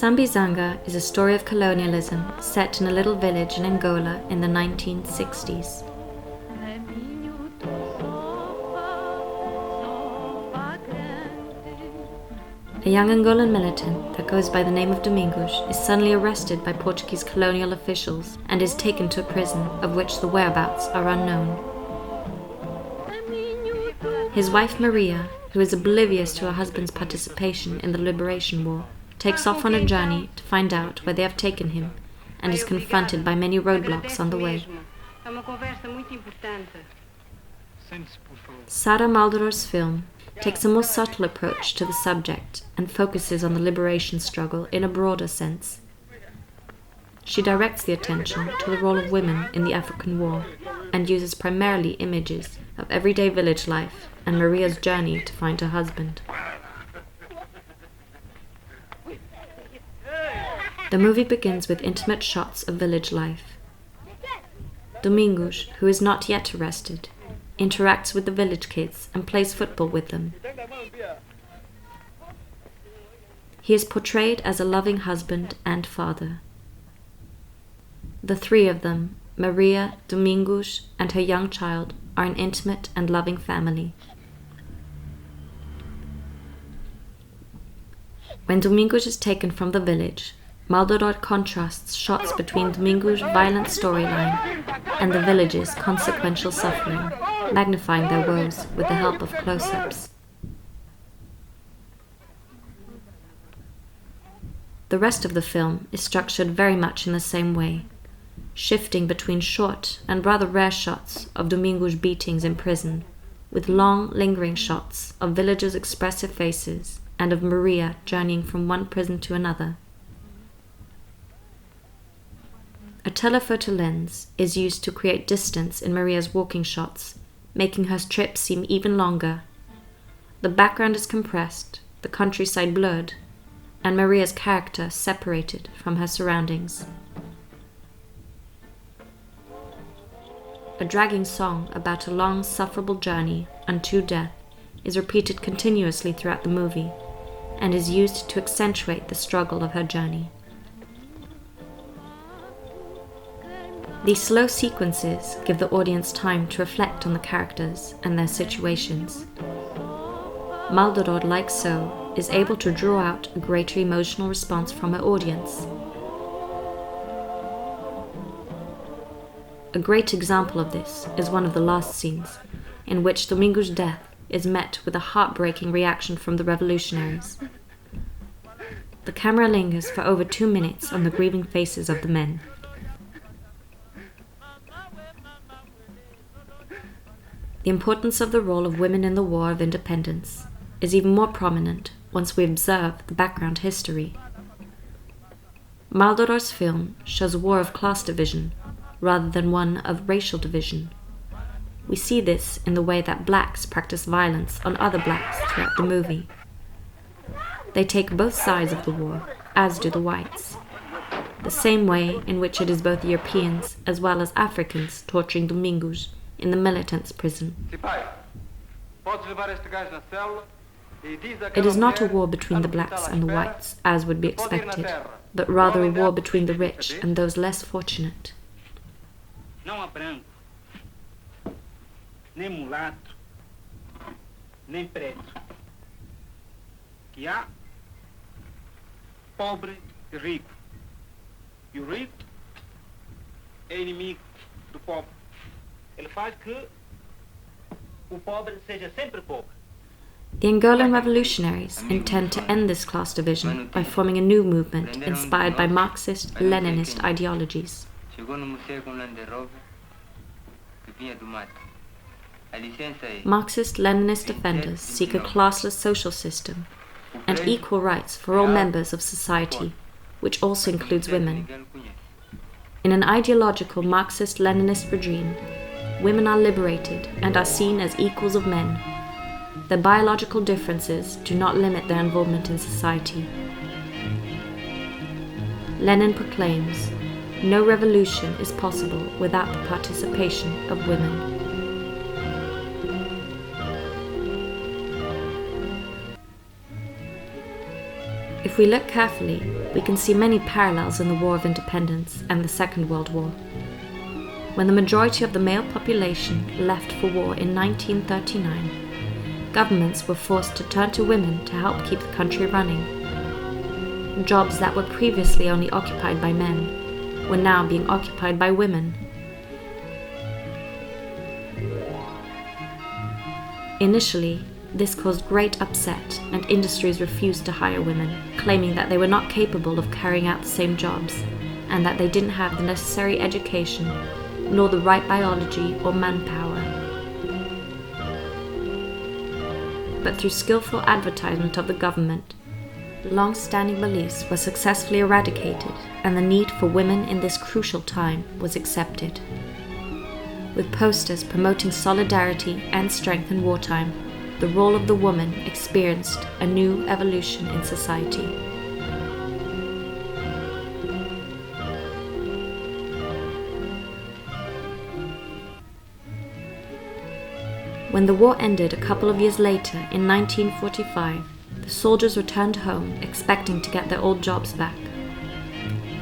Sambizanga is a story of colonialism set in a little village in Angola in the 1960s. A young Angolan militant that goes by the name of Domingos is suddenly arrested by Portuguese colonial officials and is taken to a prison of which the whereabouts are unknown. His wife Maria, who is oblivious to her husband's participation in the liberation war, takes off on a journey to find out where they have taken him and is confronted by many roadblocks on the way. Sara Maldoror's film takes a more subtle approach to the subject and focuses on the liberation struggle in a broader sense. She directs the attention to the role of women in the African war and uses primarily images of everyday village life and Maria's journey to find her husband. The movie begins with intimate shots of village life. Domingos, who is not yet arrested, interacts with the village kids and plays football with them. He is portrayed as a loving husband and father. The three of them, Maria, Domingos, and her young child, are an intimate and loving family. When Domingos is taken from the village, Maldoror contrasts shots between Domingos' violent storyline and the village's consequential suffering, magnifying their woes with the help of close-ups. The rest of the film is structured very much in the same way, shifting between short and rather rare shots of Domingos' beatings in prison, with long, lingering shots of villagers' expressive faces and of Maria journeying from one prison to another. A telephoto lens is used to create distance in Maria's walking shots, making her trip seem even longer. The background is compressed, the countryside blurred, and Maria's character separated from her surroundings. A dragging song about a long, sufferable journey unto death is repeated continuously throughout the movie and is used to accentuate the struggle of her journey. These slow sequences give the audience time to reflect on the characters and their situations. Maldoror, like so, is able to draw out a greater emotional response from her audience. A great example of this is one of the last scenes, in which Domingos' death is met with a heartbreaking reaction from the revolutionaries. The camera lingers for over 2 minutes on the grieving faces of the men. The importance of the role of women in the War of Independence is even more prominent once we observe the background history. Maldoror's film shows a war of class division rather than one of racial division. We see this in the way that blacks practice violence on other blacks throughout the movie. They take both sides of the war, as do the whites, the same way in which it is both Europeans as well as Africans torturing Domingos in the militants' prison. It is not a war between the blacks and the whites, as would be expected, but rather a war between the rich and those less fortunate. Não há branco, nem mulato, nem preto. Que há pobre e rico. E o rico é inimigo do pobre. Ele faz que o pobre seja sempre pobre. The Angolan revolutionaries intend to end this class division by forming a new movement inspired by Marxist-Leninist ideologies. Marxist-Leninist defenders seek a classless social system and equal rights for all members of society, which also includes women. In an ideological Marxist-Leninist regime, women are liberated and are seen as equals of men. Their biological differences do not limit their involvement in society. Lenin proclaims, "No revolution is possible without the participation of women." If we look carefully, we can see many parallels in the War of Independence and the Second World War. When the majority of the male population left for war in 1939, governments were forced to turn to women to help keep the country running. Jobs that were previously only occupied by men were now being occupied by women. Initially, this caused great upset, and industries refused to hire women, claiming that they were not capable of carrying out the same jobs, and that they didn't have the necessary education, nor the right biology or manpower. But through skillful advertisement of the government, long-standing beliefs were successfully eradicated, and the need for women in this crucial time was accepted. With posters promoting solidarity and strength in wartime, the role of the woman experienced a new evolution in society. When the war ended a couple of years later, in 1945, the soldiers returned home expecting to get their old jobs back.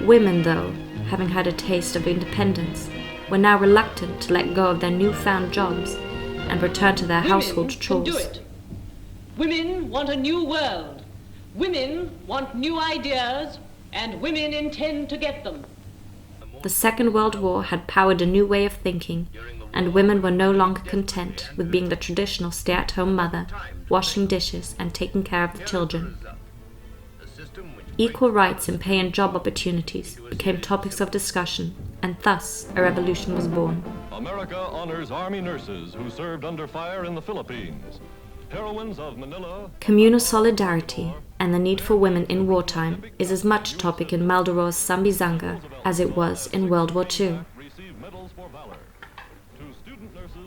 Women, though, having had a taste of independence, were now reluctant to let go of their newfound jobs and return to their household chores. Women can do it. Women want a new world. Women want new ideas, and women intend to get them. The Second World War had powered a new way of thinking, and women were no longer content with being the traditional stay-at-home mother, washing dishes and taking care of the children. Equal rights in pay and job opportunities became topics of discussion, and thus a revolution was born. America honors Army nurses who served under fire in the Philippines. Heroines of Manila. Communal solidarity and the need for women in wartime is as much a topic in Maldoror's Sambizanga as it was in World War II.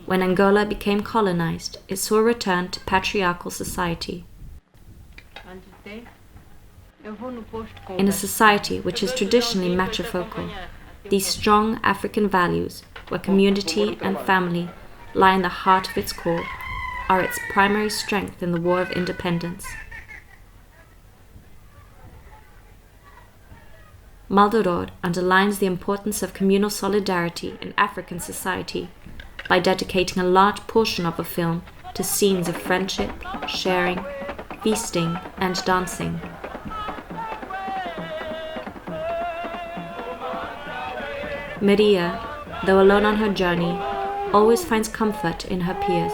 When Angola became colonized, it saw a return to patriarchal society. In a society which is traditionally matrifocal, these strong African values, where community and family lie in the heart of its core, are its primary strength in the War of Independence. Maldoror underlines the importance of communal solidarity in African society by dedicating a large portion of the film to scenes of friendship, sharing, feasting, and dancing. Maria, though alone on her journey, always finds comfort in her peers.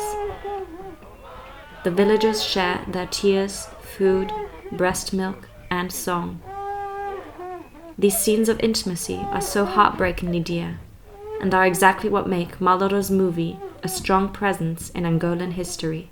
The villagers share their tears, food, breast milk, and song. These scenes of intimacy are so heartbreakingly dear, and are exactly what make Maldoror's movie a strong presence in Angolan history.